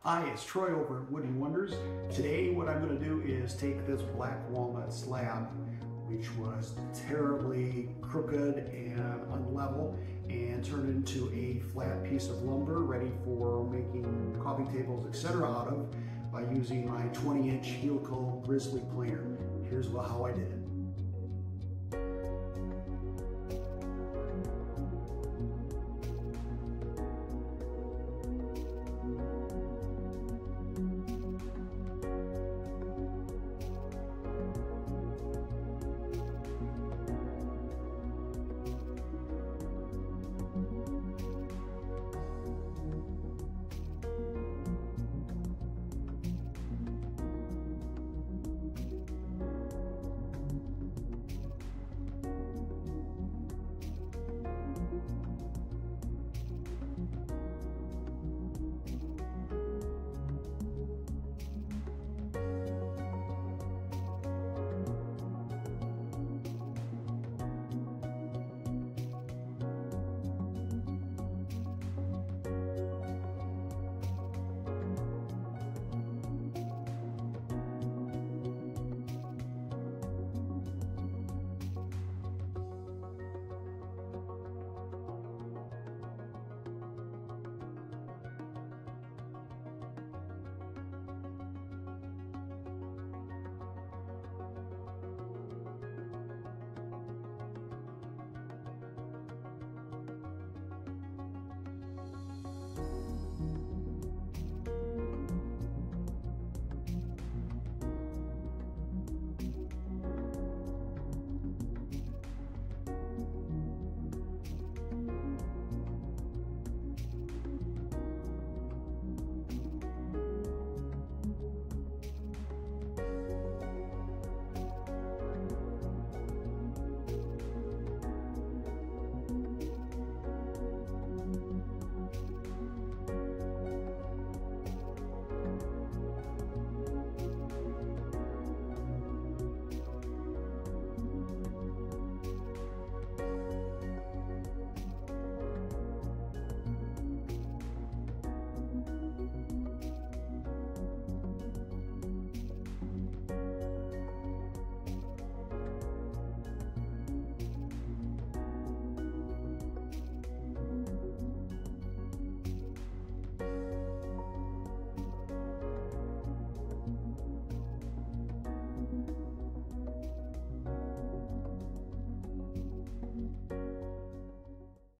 Hi, it's Troy over at Wood & Wonders. Today what I'm going to do is take this black walnut slab, which was terribly crooked and unlevel, and turn it into a flat piece of lumber ready for making coffee tables, etc. out of by using my 20-inch helical Grizzly planer. Here's how I did it.